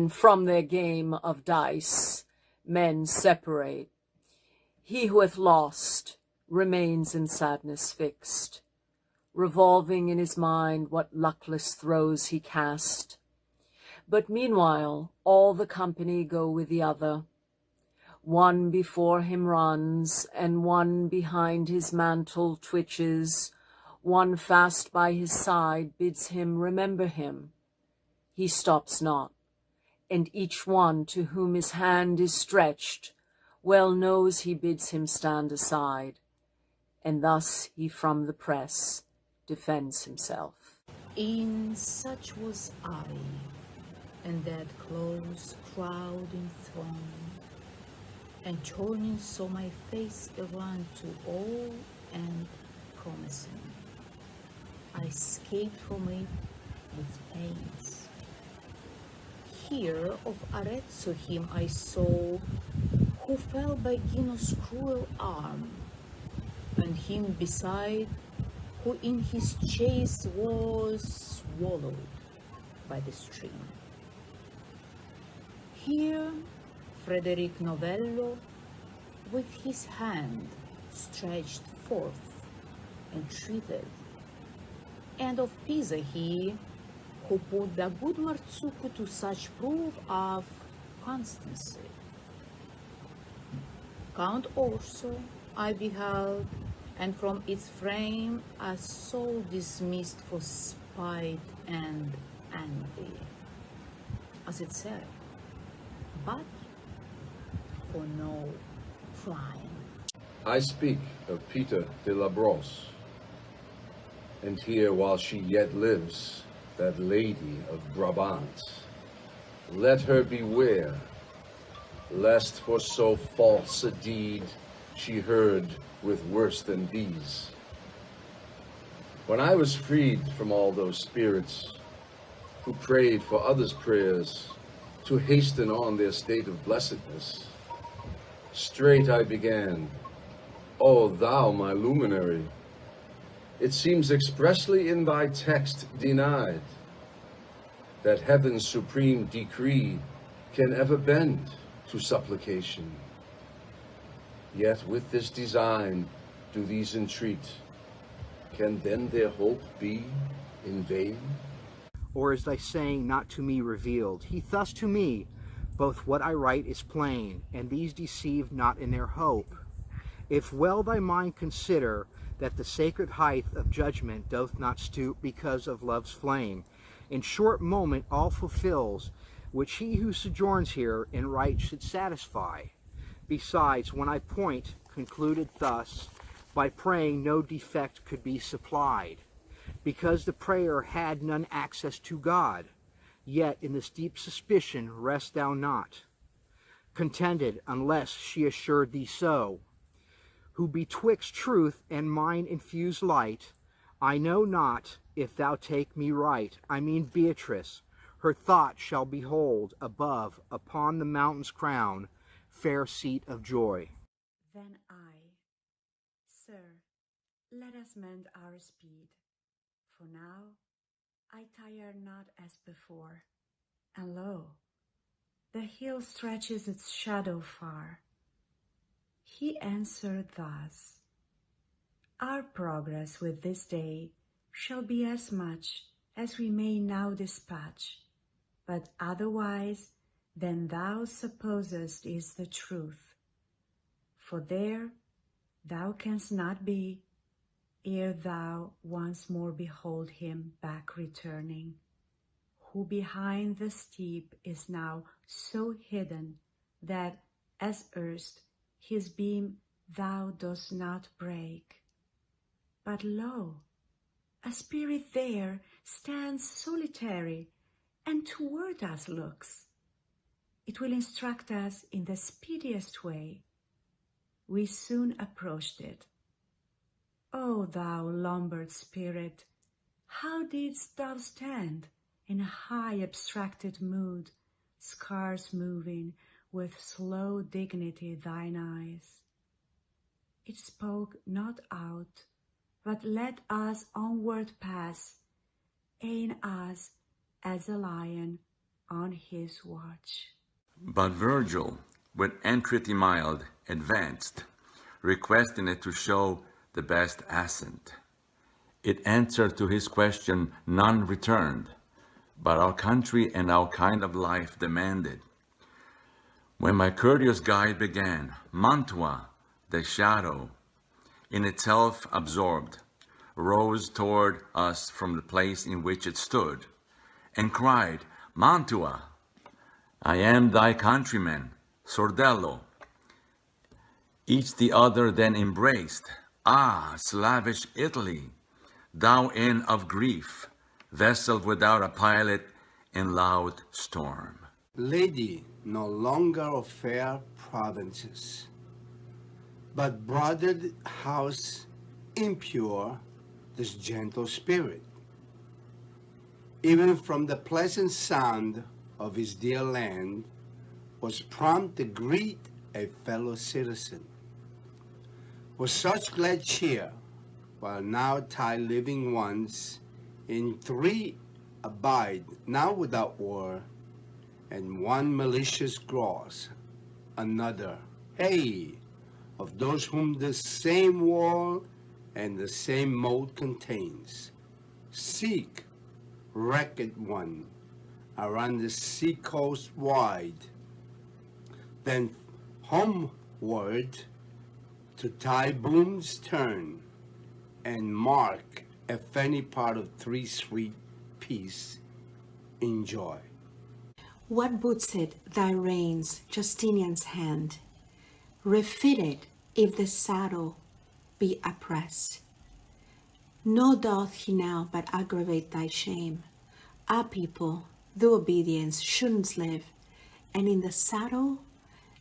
when from their game of dice men separate, he who hath lost remains in sadness fixed, revolving in his mind what luckless throws he cast. But meanwhile all the company go with the other. One before him runs, and one behind his mantle twitches. One fast by his side bids him remember him. He stops not, and each one to whom his hand is stretched well knows he bids him stand aside, and thus he from the press defends himself. In such was I, and that close crowding throng, and turning so my face around to all and promising, I escaped from it with pains. Here of Arezzo him I saw, who fell by Gino's cruel arm, and him beside, who in his chase was swallowed by the stream. Here Frederick Novello, with his hand stretched forth, entreated, and of Pisa he, who put the good Marzucco to such proof of constancy. Count Orso I beheld, and from its frame a soul dismissed for spite and envy, as it said, but for no crime. I speak of Peter de la Brosse, and here while she yet lives, that lady of Brabant, let her beware, lest for so false a deed she heard with worse than these. When I was freed from all those spirits who prayed for others' prayers to hasten on their state of blessedness, straight I began, O thou my luminary, it seems expressly in thy text denied that heaven's supreme decree can ever bend to supplication. Yet with this design do these entreat, can then their hope be in vain? Or is thy saying not to me revealed? He thus to me, both what I write is plain, and these deceive not in their hope. If well thy mind consider, that the sacred height of judgment doth not stoop because of love's flame, in short moment all fulfills, which he who sojourns here in right should satisfy. Besides, when I point, concluded thus, by praying no defect could be supplied, because the prayer had none access to God, yet in this deep suspicion rest thou not, contented unless she assured thee so, who betwixt truth and mine infuse light. I know not if thou take me right, I mean Beatrice, her thought shall behold above upon the mountain's crown, fair seat of joy. Then I, Sir, let us mend our speed, for now I tire not as before, and lo, the hill stretches its shadow far. He answered thus, Our progress with this day shall be as much as we may now dispatch, but otherwise than thou supposest is the truth. For there thou canst not be, ere thou once more behold him back returning, who behind the steep is now so hidden that, as erst, his beam thou dost not break. But lo, a spirit there stands solitary, and toward us looks. It will instruct us in the speediest way. We soon approached it. O thou Lombard spirit, how didst thou stand in a high abstracted mood, scarce moving with slow dignity thine eyes? It spoke not out, but let us onward pass, e'en as a lion on his watch. But Virgil, with entreaty mild, advanced, requesting it to show the best assent. It answered to his question none returned, but our country and our kind of life demanded. When my courteous guide began, Mantua, the shadow, in itself absorbed, rose toward us from the place in which it stood, and cried, Mantua, I am thy countryman, Sordello. Each the other then embraced. Ah, Slavish Italy, thou inn of grief, vessel without a pilot in loud storm. Lady no longer of fair provinces, but broidered house impure, this gentle spirit. Even from the pleasant sound of his dear land, was prompt to greet a fellow citizen. Was such glad cheer, while now tie living ones in three abide, now without war, and one malicious gross, another, hey, of those whom the same wall and the same moat contains. Seek, wrecked one, around the sea coast wide, then homeward to thy booms turn, and mark if any part of three sweet peace enjoy. What boots it thy reins, Justinian's hand? Refit it if the saddle be oppressed. No doth he now but aggravate thy shame. Our people, through obedience, shouldn't live, and in the saddle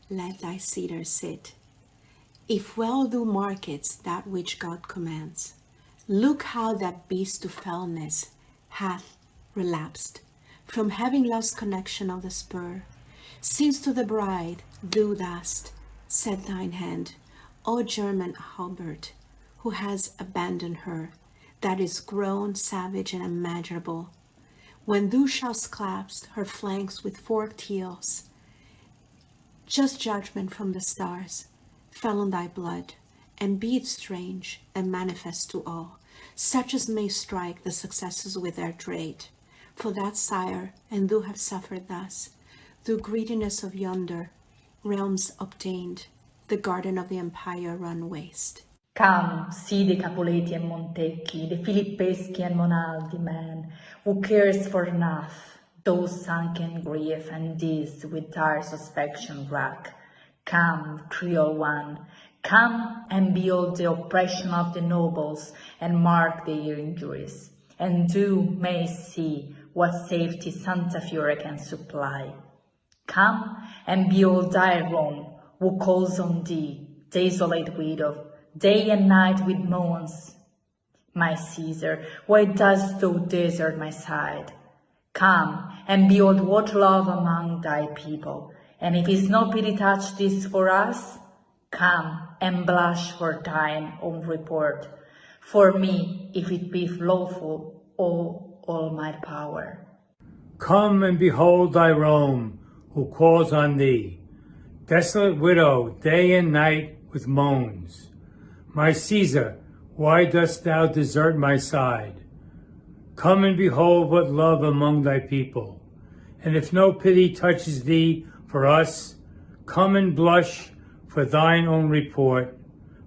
let thy cedar sit. If well thou markets that which God commands, look how that beast to fellness hath relapsed, from having lost connection of the spur. Since to the bride thou dost set thine hand, O German Hubert, who has abandoned her, that is grown savage and unmeasurable. When thou shalt clasp her flanks with forked heels, just judgment from the stars fell on thy blood, and be it strange and manifest to all, such as may strike the successes with their trade. For that, sire, and thou have suffered thus, through greediness of yonder realms obtained, the garden of the empire run waste. Come, see the Capuleti and Montecchi, the Filippeschi and Monaldi men, who cares for enough, those sunk in grief, and this with dire suspicion rack. Come, Creole one, come and behold the oppression of the nobles, and mark their injuries, and thou mayst see what safety Santa Fiore can supply. Come and behold thy Rome, who calls on thee, desolate widow, day and night with moans. My Caesar, why dost thou desert my side? Come and behold what love among thy people, and if his no pity touch this for us, come and blush for thine own report. For me, if it be lawful, O Almighty Power. Come and behold thy Rome, who calls on thee, desolate widow, day and night with moans. My Caesar, why dost thou desert my side? Come and behold what love among thy people, and if no pity touches thee for us, come and blush for thine own report.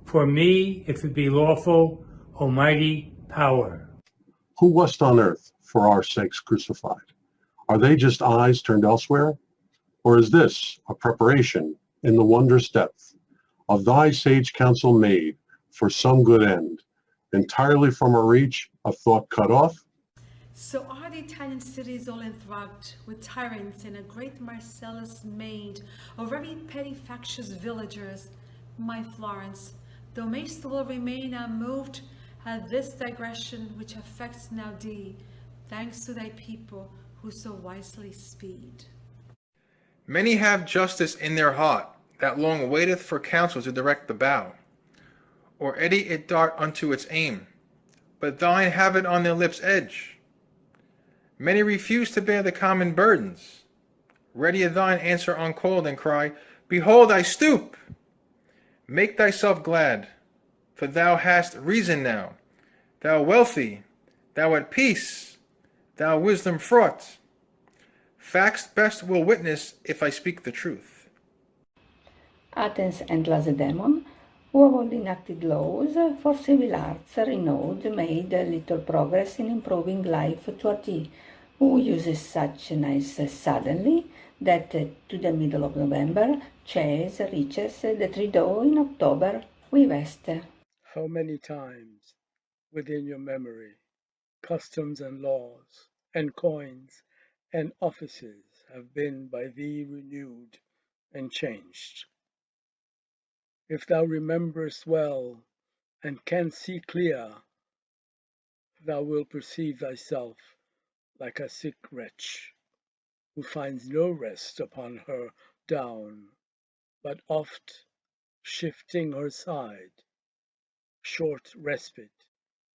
For me, if it be lawful, Almighty Power. Who wast on earth for our sakes crucified? Are they just eyes turned elsewhere? Or is this a preparation in the wondrous depth of thy sage counsel made for some good end, entirely from our reach of thought cut off? So are the Italian cities all enthralled with tyrants and a great Marcellus made of very petty factious villagers. My Florence, thou mayst well remain unmoved at this digression which affects now thee, thanks to thy people who so wisely speed. Many have justice in their heart, that long waiteth for counsel to direct the bow, or eddy it dart unto its aim, but thine have it on their lips' edge. Many refuse to bear the common burdens, Ready at thine answer uncalled, and cry, Behold, I stoop! Make thyself glad, for thou hast reason now, thou wealthy, thou at peace, thou wisdom fraught. Facts best will witness if I speak the truth. Athens and Lacedaemon, who of enacted laws for civil arts renowned, made little progress in improving life toward thee, who uses such nice suddenly that to the middle of November chase reaches the tree dough in October we vest. How many times within your memory customs and laws and coins and offices have been by thee renewed and changed? If thou rememberest well and canst see clear, thou wilt perceive thyself like a sick wretch, who finds no rest upon her down, but oft shifting her side, short respite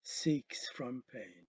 seeks from pain.